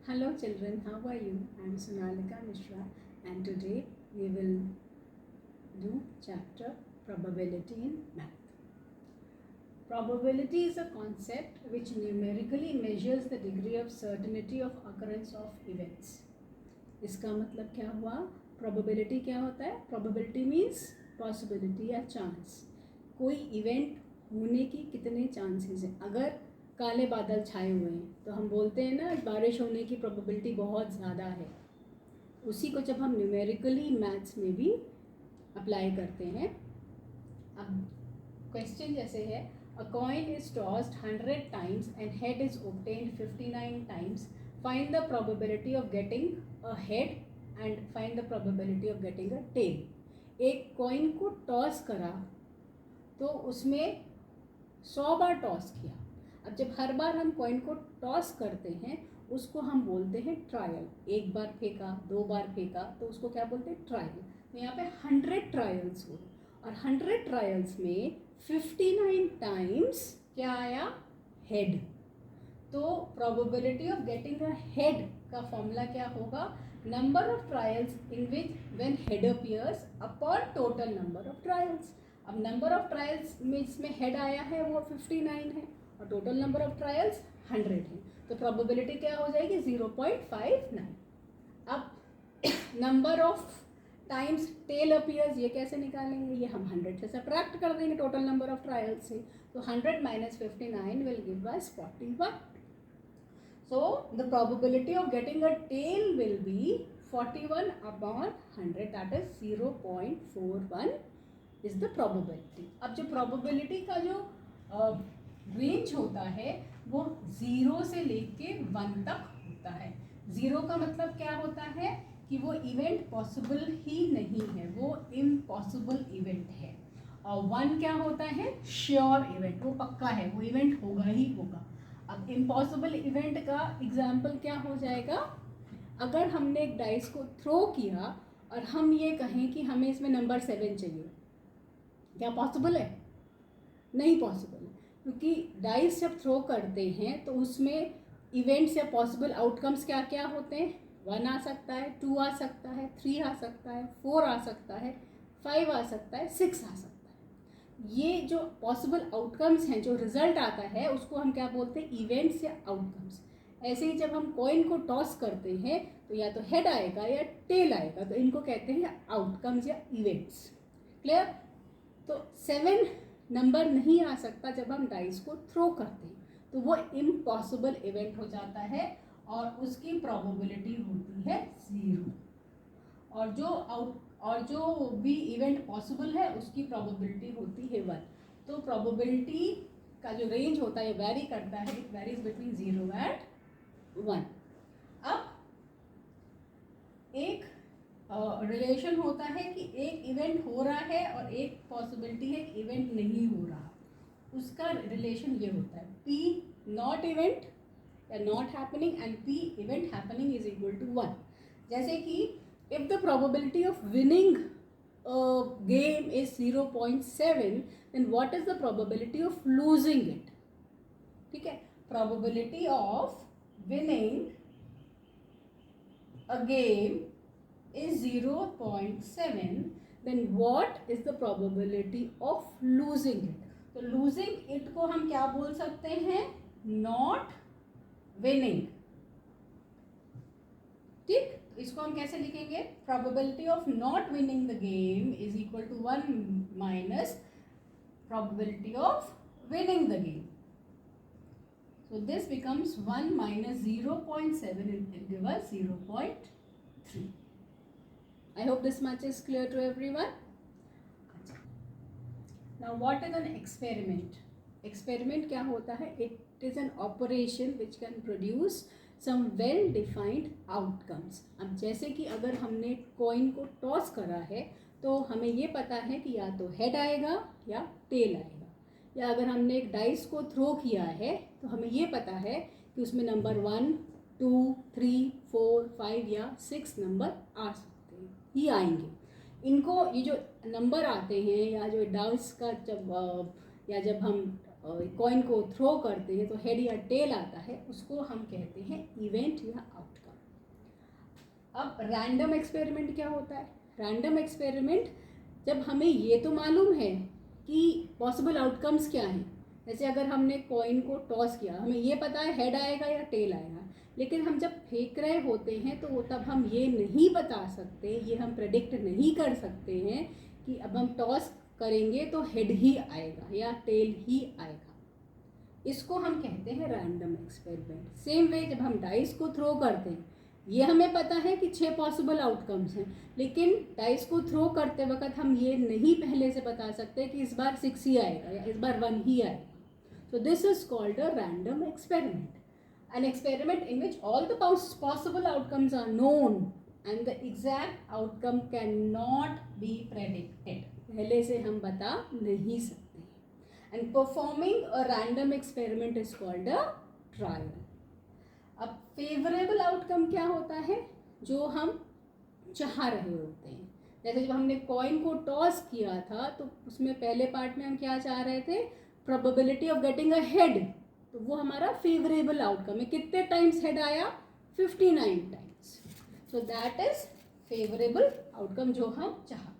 Hello children, how are you? I am Sonalika Mishra and today we will do chapter Probability in Math. Probability is a concept which numerically measures the degree of certainty of occurrence of events. इसका मतलब क्या हुआ? Probability क्या होता है? Probability means possibility या chance. कोई event होने की कितने chances हैं? अगर काले बादल छाए हुए हैं तो हम बोलते हैं ना बारिश होने की प्रोबेबिलिटी बहुत ज़्यादा है. उसी को जब हम न्यूमेरिकली मैथ्स में भी अप्लाई करते हैं. अब क्वेश्चन जैसे है, a coin is tossed 100 times and head is obtained 59 times. Find the probability of getting a head and find the probability of getting a tail. एक कॉइन को टॉस करा तो उसमें 100 बार टॉस किया. अब जब हर बार हम कॉइन को टॉस करते हैं उसको हम बोलते हैं ट्रायल. एक बार फेंका, 2 बार फेंका तो उसको क्या बोलते हैं? ट्रायल. तो यहाँ पे 100 ट्रायल्स हुए और 100 ट्रायल्स में 59 टाइम्स क्या आया? हेड. तो probability of getting a head का फॉर्मूला क्या होगा? Number of trials in which when head appears upon total number of trials. अब नंबर ऑफ ट्रायल्स में इसमें हेड आया है वो 59 है और टोटल नंबर ऑफ ट्रायल्स 100 है. तो प्रोबेबिलिटी क्या हो जाएगी? 0.59. अब number of times tail appears ये कैसे निकालेंगे? ये हम 100 से सब्ट्रैक्ट कर देंगे टोटल नंबर ऑफ ट्रायल्स से. तो 100 minus 59 will give us 41. So the probability of getting a tail will be 41 upon 100, that is 0.41 is the probability. अब जो probability का जो रेंज होता है वो 0 से लेके 1 तक होता है. 0 का मतलब क्या होता है कि वो इवेंट पॉसिबल ही नहीं है, वो इम्पॉसिबल इवेंट है. और 1 क्या होता है? श्योर इवेंट, वो पक्का है, वो इवेंट होगा ही होगा. अब इम्पॉसिबल इवेंट का एग्जाम्पल क्या हो जाएगा? अगर हमने एक डाइस को थ्रो किया और हम ये कहें कि हमें इसमें नंबर 7 चाहिए, क्या पॉसिबल है? नहीं पॉसिबल है, क्योंकि डाइस जब थ्रो करते हैं तो उसमें इवेंट्स या पॉसिबल आउटकम्स क्या क्या होते हैं? 1 आ सकता है, 2 आ सकता है, 3 आ सकता है, 4 आ सकता है, 5 आ सकता है, 6 आ सकता है. ये जो पॉसिबल आउटकम्स हैं, जो रिजल्ट आता है उसको हम क्या बोलते हैं? इवेंट्स या आउटकम्स. ऐसे ही जब हम कॉइन को टॉस करते हैं तो या तो हेड आएगा या टेल आएगा, तो इनको कहते हैं आउटकम्स या इवेंट्स. क्लियर? तो 7 नंबर नहीं आ सकता जब हम डाइस को थ्रो करते हैं, तो वो इम्पॉसिबल इवेंट हो जाता है और उसकी प्रोबेबिलिटी होती है 0. और जो भी इवेंट पॉसिबल है उसकी प्रोबेबिलिटी होती है 1. तो प्रोबेबिलिटी का जो रेंज होता है वैरी करता है, इट वैरीज बिटवीन 0 एंड 1. अब एक रिलेशन होता है कि एक इवेंट हो रहा है और एक पॉसिबिलिटी है कि इवेंट नहीं हो रहा. उसका रिलेशन ये होता है, P नॉट इवेंट या not happening and P event happening is equal to 1. जैसे कि if the probability of winning a game is 0.7, then what is the probability of losing it? ठीक है, probability of winning a game is 0.7, then what is the probability of losing it? तो losing it को हम क्या बोल सकते हैं? not winning. ठीक, इसको हम कैसे लिखेंगे? Probability of not winning the game is equal to 1 minus probability of winning the game. So this becomes 1 minus 0.7 will give us 0.3. I hope this much is clear to everyone. Now what is an experiment? Experiment क्या होता है? It is an operation which can produce some well defined outcomes. अब जैसे कि अगर हमने coin को toss करा है तो हमें ये पता है कि या तो हेड आएगा या टेल आएगा. या अगर हमने एक डाइस को थ्रो किया है तो हमें ये पता है कि उसमें नंबर 1, 2, 3, 4, 5 या 6 नंबर आ सकते हैं, ही आएंगे. इनको ये जो नंबर आते हैं या जो डाइस का जब हम कॉइन को थ्रो करते हैं तो हेड या टेल आता है, उसको हम कहते हैं इवेंट या आउटकम। अब रैंडम एक्सपेरिमेंट क्या होता है? रैंडम एक्सपेरिमेंट जब हमें ये तो मालूम है कि पॉसिबल आउटकम्स क्या हैं, जैसे अगर हमने कॉइन को टॉस किया, हमें ये पता है हेड आएगा या टेल आएगा, लेकिन हम जब फेंक रहे होते हैं तो तब हम ये नहीं बता सकते, ये हम प्रेडिक्ट नहीं कर सकते हैं कि अब हम टॉस करेंगे तो हेड ही आएगा या टेल ही आएगा। इसको हम कहते हैं रैंडम एक्सपेरिमेंट। सेम वे जब हम डाइस को थ्रो करते हैं, ये हमें पता है कि 6 पॉसिबल आउटकम्स हैं, लेकिन डाइस को थ्रो करते वक्त हम ये नहीं पहले से बता सकते कि इस बार 6 ही आएगा या इस बार 1 ही आएगा। So this is called a random experiment, an experiment in which all the possible outcomes are known and the exact outcome cannot be predicted, पहले से हम बता नहीं सकते। and performing a random experiment is called a trial। अब favourable outcome क्या होता है? जो हम चाह रहे होते हैं। जैसे जब हमने कॉइन को टॉस किया था तो उसमें पहले पार्ट में हम क्या चाह रहे थे? Probability of getting a head, तो वो हमारा फेवरेबल आउटकम है। कितने टाइम्स हेड आया? 59 times. So that is favourable outcome जो हम चाहते हैं।